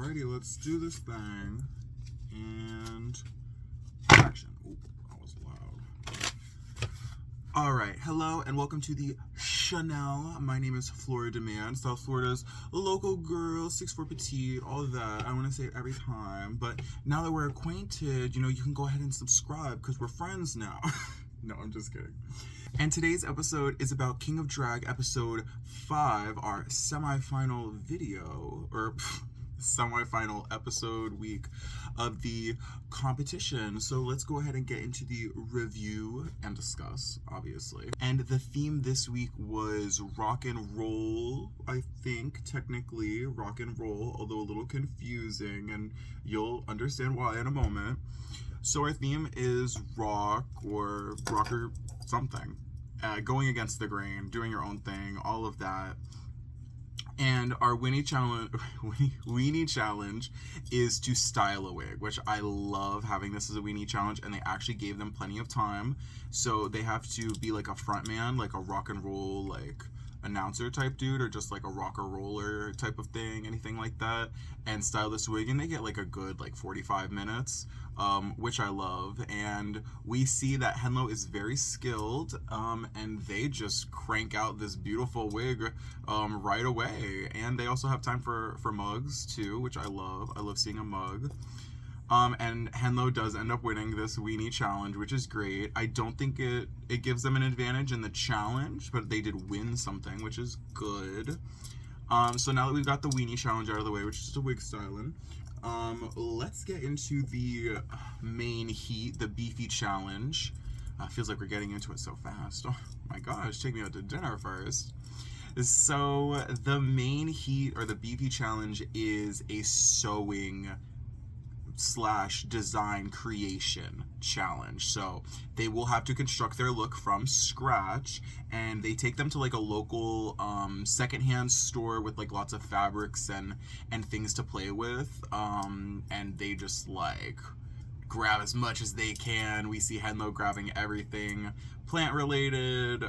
Alrighty, let's do this thing. And action. Oh, that was loud. Alright, hello and welcome to the Chanel. My name is Flora Demand, South Florida's local girl, 6'4" petite, all of that. I want to say it every time, but now that we're acquainted, you can go ahead and subscribe because we're friends now. No, I'm just kidding. And today's episode is about King of Drag episode 5, our semi-final video, or semi-final episode week of the competition. So let's go ahead and get into the review and discuss, obviously. And the theme this week was rock and roll, I think, technically rock and roll, although a little confusing, and you'll understand why in a moment. So our theme is rock or rocker something, going against the grain, doing your own thing, all of that. And our weenie challenge is to style a wig, which I love having this as a weenie challenge, and they actually gave them plenty of time. So they have to be like a front man, like a rock and roll, like announcer type dude, or just like a rocker roller type of thing, anything like that, and style this wig, and they get like a good like 45 minutes, which I love. And we see that Henlo is very skilled, and they just crank out this beautiful wig right away. And they also have time for mugs too, which I love seeing a mug. And Henlo does end up winning this weenie challenge, which is great. I don't think it gives them an advantage in the challenge, but they did win something, which is good. So now that we've got the weenie challenge out of the way, which is just a wig styling, let's get into the main heat, the beefy challenge. Feels like we're getting into it so fast. Oh my gosh, take me out to dinner first. So the main heat, or the beefy challenge, is a sewing / design creation challenge. So they will have to construct their look from scratch, and they take them to like a local secondhand store with like lots of fabrics and things to play with, and they just like grab as much as they can. We see Henlo grabbing everything plant related.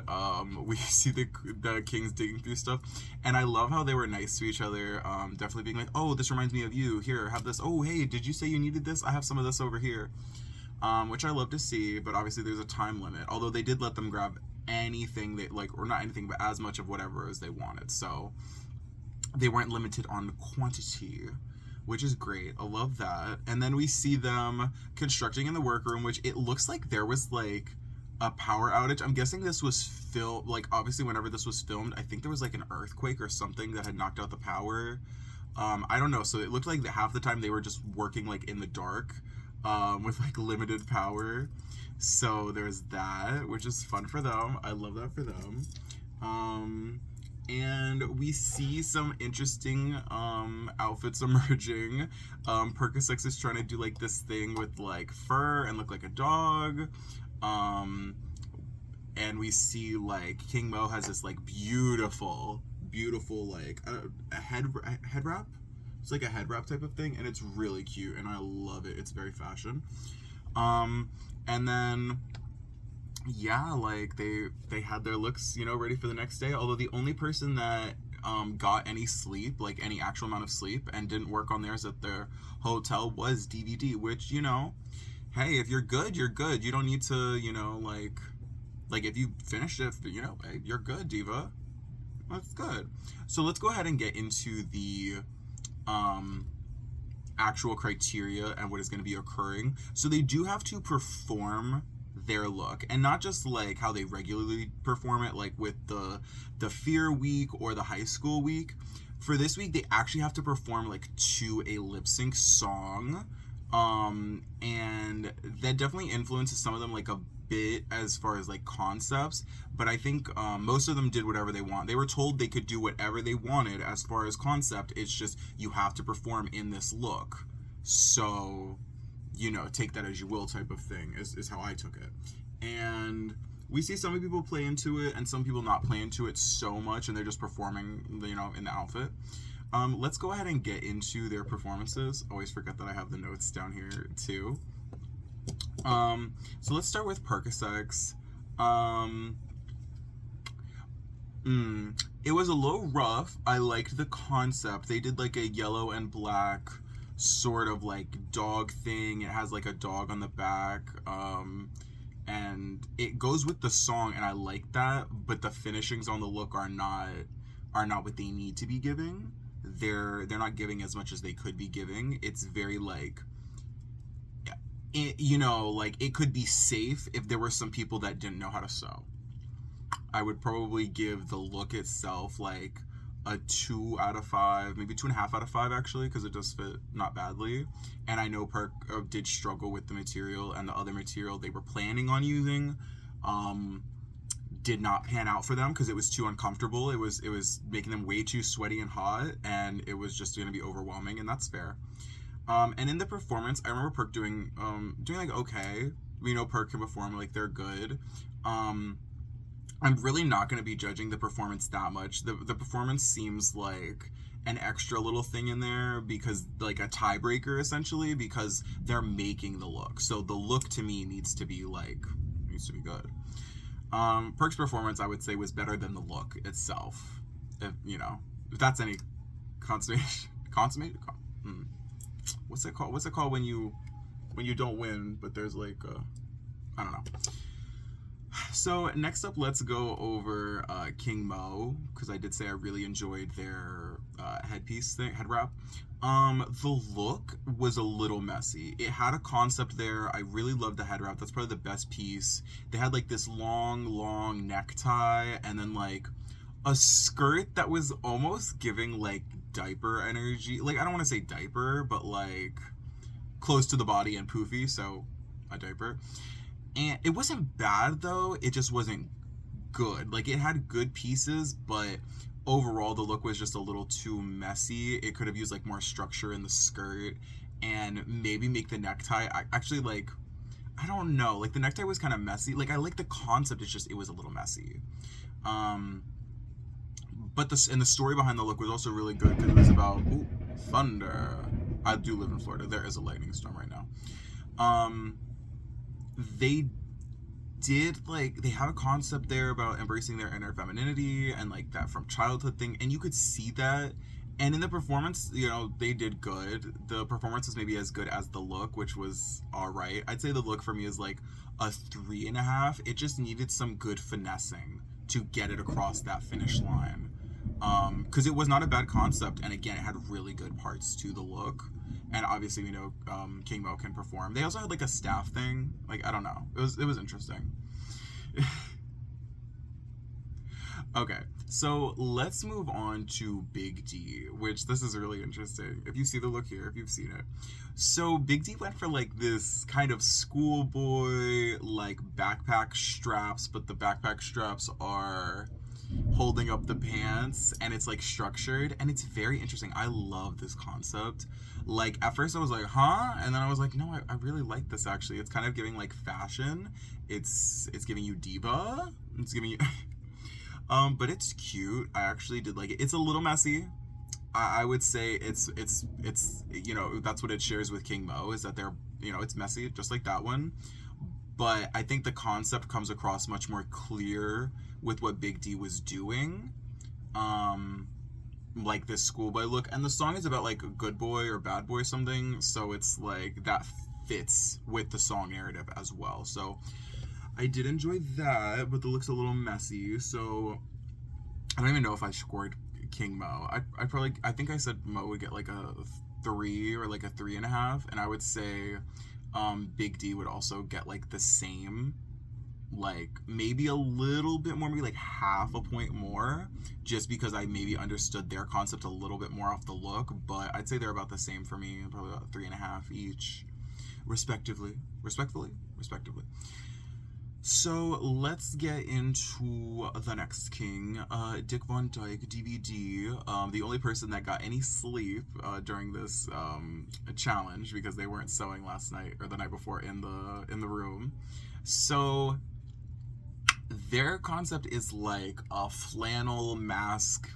We see the kings digging through stuff, and I love how they were nice to each other, definitely being like, oh, this reminds me of you, here, have this, oh hey, did you say you needed this? I have some of this over here, which I love to see. But obviously there's a time limit, although they did let them grab anything they like, or not anything, but as much of whatever as they wanted, so they weren't limited on quantity, which is great. I love that. And then we see them constructing in the workroom, which it looks like there was like a power outage. I'm guessing this was filmed, like obviously whenever this was filmed, I think there was like an earthquake or something that had knocked out the power. I don't know. So it looked like half the time they were just working like in the dark, with like limited power. So there's that, which is fun for them. I love that for them. And we see some interesting outfits emerging. Percocet is trying to do like this thing with like fur and look like a dog. And we see like King Mo has this like beautiful like a head wrap. It's like a head wrap type of thing, and it's really cute, and I love it. It's very fashion. And then yeah, like they had their looks, ready for the next day. Although the only person that got any sleep, like any actual amount of sleep, and didn't work on theirs at their hotel was DVD, which, hey, if you're good, you're good. You don't need to, like if you finish it, hey, you're good, diva. That's good. So let's go ahead and get into the actual criteria and what is going to be occurring. So they do have to perform their look, and not just like how they regularly perform it, like with the Fear Week or the High School Week. For this week, they actually have to perform like to a lip sync song, and that definitely influences some of them like a bit as far as like concepts, but I think most of them did whatever they want. They were told they could do whatever they wanted as far as concept. It's just you have to perform in this look, so take that as you will type of thing is how I took it. And we see some people play into it and some people not play into it so much, and they're just performing in the outfit. Let's go ahead and get into their performances. Always forget that I have the notes down here too. So let's start with Percocet. It was a little rough. I liked the concept. They did like a yellow and black sort of like dog thing. It has like a dog on the back. And it goes with the song, and I like that, but the finishings on the look are not what they need to be giving. They're not giving as much as they could be giving. It's very like, like it could be safe if there were some people that didn't know how to sew. I would probably give the look itself like a 2 out of 5, maybe 2.5 out of 5 actually, because it does fit not badly. And I know Perk did struggle with the material, and the other material they were planning on using did not pan out for them because it was too uncomfortable. It was making them way too sweaty and hot, and it was just going to be overwhelming, and that's fair. And in the performance, I remember Perk doing like okay. We know Perk can perform, like they're good. I'm really not going to be judging the performance that much. The performance seems like an extra little thing in there because like a tiebreaker essentially, because they're making the look. So the look to me needs to be good. Perk's performance, I would say, was better than the look itself. If that's any consummate. What's it called? What's it called when you don't win, but there's like I don't know. So next up, let's go over King Mo, because I did say I really enjoyed their head wrap. The look was a little messy. It had a concept there. I really loved the head wrap. That's probably the best piece. They had like this long necktie, and then like a skirt that was almost giving like diaper energy. Like, I don't want to say diaper, but like close to the body and poofy, so a diaper. And it wasn't bad though, it just wasn't good. Like, it had good pieces, but overall the look was just a little too messy. It could have used like more structure in the skirt, and maybe make the necktie actually, like, I don't know, like the necktie was kind of messy. Like, I like the concept, it's just it was a little messy. But the story behind the look was also really good, because it was about thunder. I do live in Florida. There is a lightning storm right now. They did, like, they have a concept there about embracing their inner femininity and like that from childhood thing, and you could see that. And in the performance, they did good. The performance was maybe as good as the look, which was all right. I'd say the look for me is like a 3.5. It just needed some good finessing to get it across that finish line. Because it was not a bad concept, and again, it had really good parts to the look. And obviously, we know King Mo can perform. They also had like a staff thing. Like, I don't know. It was interesting. Okay, so let's move on to Big D, which this is really interesting. If you see the look here, if you've seen it. So Big D went for like this kind of schoolboy, like backpack straps, but the backpack straps are holding up the pants, and it's like structured, and it's very interesting. I love this concept. Like, at first I was like, huh? And then I was like, no, I really like this actually. It's kind of giving like fashion. It's giving you diva. It's giving you but it's cute. I actually did like it. It's a little messy. I would say it's that's what it shares with King Mo, is that they're, it's messy just like that one. But I think the concept comes across much more clear with what Big D was doing. Like this schoolboy look, and the song is about like a good boy or bad boy something, so it's like that fits with the song narrative as well. So I did enjoy that, but the look's a little messy, so I don't even know if I scored King Mo. I think I said Mo would get like a 3 or like a 3.5, and I would say Big D would also get like the same, like maybe a little bit more, maybe like half a point more, just because I maybe understood their concept a little bit more off the look. But I'd say they're about the same for me, probably about 3.5 each, respectively. So let's get into the next king, Dick Von Dyke, DVD, the only person that got any sleep during this challenge, because they weren't sewing last night or the night before in the room. So their concept is like a flannel mask,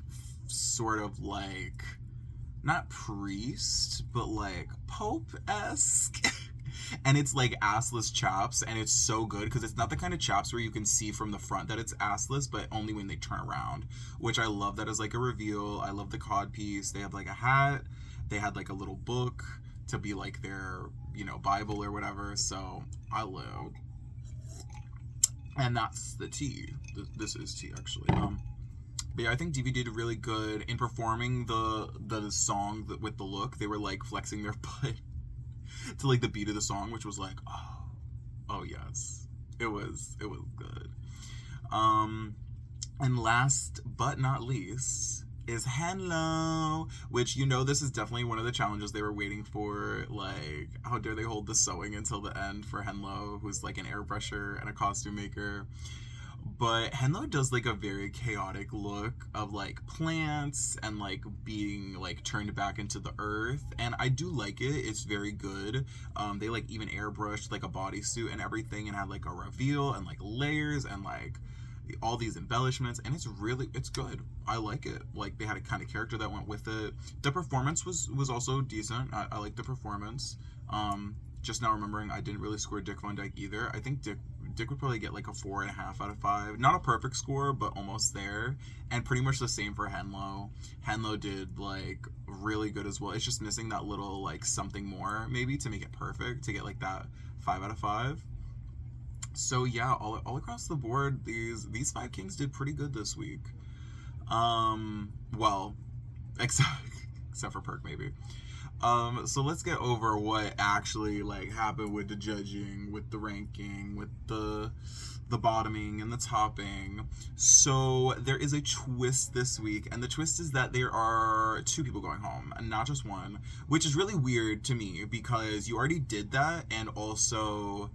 sort of like, not priest, but like Pope-esque. And it's like assless chaps, and it's so good because it's not the kind of chaps where you can see from the front that it's assless, but only when they turn around, which I love. That as like a reveal. I love the cod piece. They have like a hat, they had like a little book, to be like their, Bible or whatever. So I live. And that's the tea. This is tea, actually. But yeah, I think DVD did really good in performing the song with the look. They were like flexing their butt to like the beat of the song, which was like, oh yes, it was good. And last but not least is Henlo, which this is definitely one of the challenges they were waiting for. Like, how dare they hold the sewing until the end for Henlo, who's like an airbrusher and a costume maker. But Henlo does like a very chaotic look of like plants and like being like turned back into the earth, and I do like it. It's very good. They like even airbrushed like a bodysuit and everything, and had like a reveal and like layers and like all these embellishments, and it's good. I like it. Like, they had a kind of character that went with it. The performance was also decent. I like the performance. Just now remembering, I didn't really score Dick Van Dyke either. I think Dick would probably get like a 4.5 out of 5. Not a perfect score, but almost there. And pretty much the same for Henlo. Henlo did like really good as well. It's just missing that little like something more maybe to make it perfect, to get like that 5 out of 5. So yeah, all across the board, these 5 kings did pretty good this week. Well, except for Perk maybe. So let's get over what actually like happened with the judging, with the ranking, with the bottoming and the topping. So there is a twist this week, and the twist is that there are 2 people going home and not just one, which is really weird to me because you already did that, and also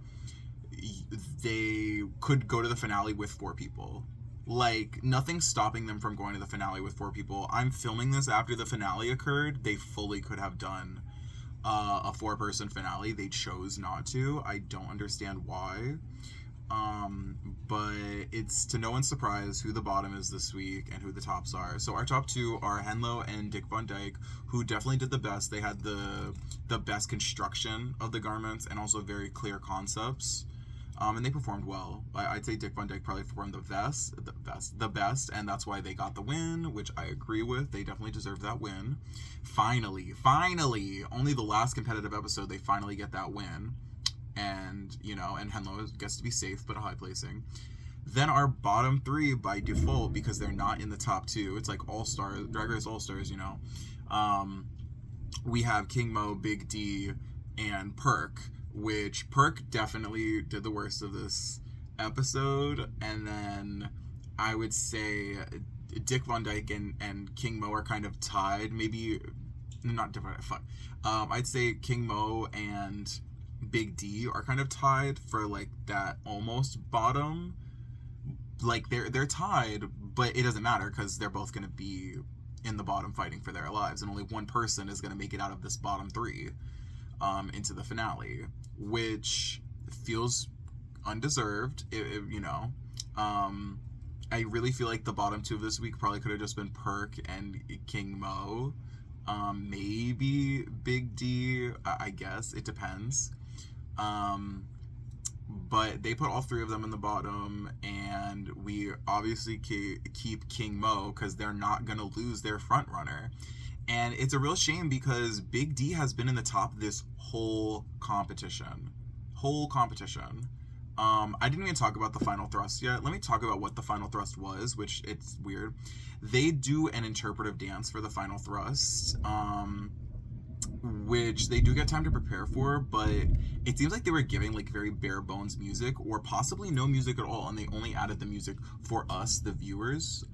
they could go to the finale with 4 people. Like, nothing's stopping them from going to the finale with 4 people. I'm filming this after the finale occurred. They fully could have done a 4-person finale. They chose not to. I don't understand why. But it's to no one's surprise who the bottom is this week and who the tops are. So our top 2 are Henlo and Dick Van Dyke, who definitely did the best. They had the best construction of the garments and also very clear concepts. And they performed well. I'd say Dick Van Dyke probably performed the best, and that's why they got the win, which I agree with. They definitely deserve that win. Finally, only the last competitive episode, they finally get that win. And, and Henlo gets to be safe, but a high placing. Then our bottom 3 by default, because they're not in the top 2. It's like All-Stars, Drag Race All-Stars, we have King Mo, Big D, and Perk, which Perk definitely did the worst of this episode. And then I would say Dick Van Dyke and King Mo are kind of tied. Maybe not divided. Fuck. I'd say King Mo and Big D are kind of tied for like that almost bottom. Like they're tied, but it doesn't matter because they're both gonna be in the bottom fighting for their lives, and only one person is gonna make it out of this bottom 3 into the finale, which feels undeserved. I really feel like the bottom 2 of this week probably could have just been Perk and King Mo. Maybe Big D. I guess it depends. But they put all 3 of them in the bottom, and we obviously keep King Mo because they're not gonna lose their front runner. And it's a real shame because Big D has been in the top this whole competition. I didn't even talk about the final thrust yet. Let me talk about what the final thrust was, which it's weird. They do an interpretive dance for the final thrust, which they do get time to prepare for, but it seems like they were giving like very bare bones music, or possibly no music at all, and they only added the music for us, the viewers.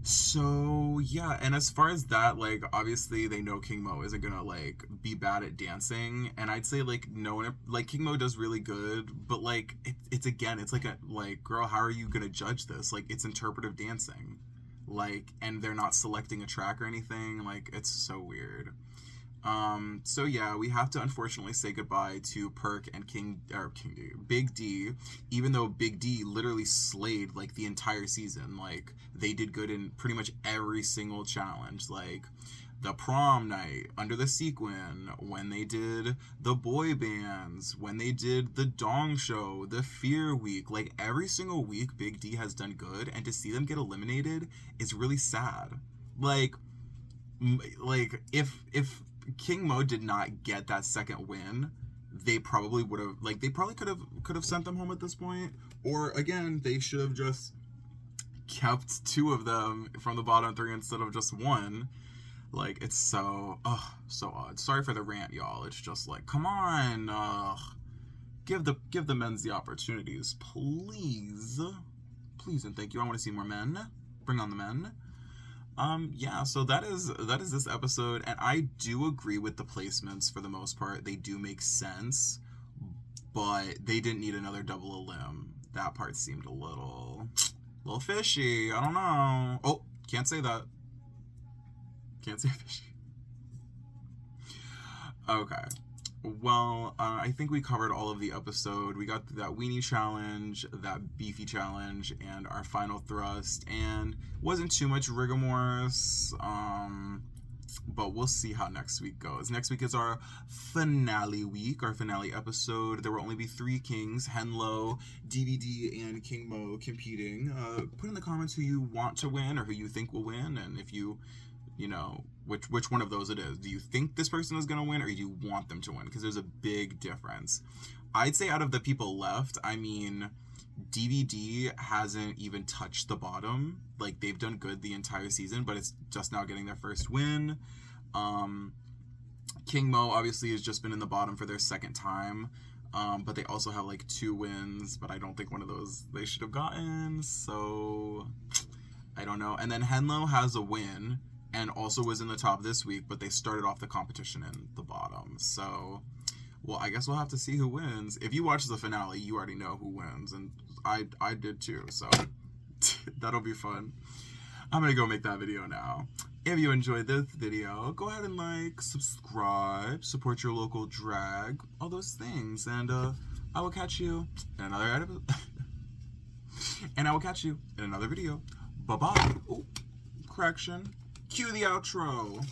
So yeah, and as far as that, like, obviously they know King Mo isn't gonna like be bad at dancing, and I'd say like no one, like, King Mo does really good, but like it's again, it's like a like, girl, how are you gonna judge this? Like, it's interpretive dancing, like, and they're not selecting a track or anything. Like, it's so weird. So yeah, we have to unfortunately say goodbye to Perk and Big D, even though Big D literally slayed like the entire season. Like, they did good in pretty much every single challenge, like the prom night, under the sequin, when they did the boy bands, when they did the dong show, the fear week, like every single week Big D has done good, and to see them get eliminated is really sad. Like if King Mo did not get that second win, they probably would have, like, they probably could have sent them home at this point. Or again, they should have just kept two of them from the bottom three instead of just one. Like, it's so odd. Sorry for the rant, y'all. It's just like, come on, give the men's the opportunities, please, please and thank you. I want to see more men. Bring on the men. Yeah, so that is this episode, and I do agree with the placements for the most part. They do make sense, but they didn't need another double elim. That part seemed a little fishy. I don't know. Oh, can't say that. Can't say fishy. Okay. Well, I think we covered all of the episode. We got that weenie challenge, that beefy challenge, and our final thrust, and wasn't too much rigormorse, but we'll see how next week goes. Next week is our finale week, our finale episode. There will only be 3 kings, Henlo, DVD, and King Mo competing. Put in the comments who you want to win or who you think will win, and if you know, which one of those it is. Do you think this person is going to win, or do you want them to win? Because there's a big difference. I'd say out of the people left, I mean, DVD hasn't even touched the bottom. Like, they've done good the entire season, but it's just now getting their first win. King Mo obviously has just been in the bottom for their second time. But they also have like 2 wins, but I don't think one of those they should have gotten. So I don't know. And then Henlo has a win and also was in the top this week, but they started off the competition in the bottom. So, well, I guess we'll have to see who wins. If you watch the finale, you already know who wins, and I did too, so that'll be fun. I'm gonna go make that video now. If you enjoyed this video, go ahead and like, subscribe, support your local drag, all those things, and I will catch you in another video. Bye-bye. Oh, correction. Cue the outro.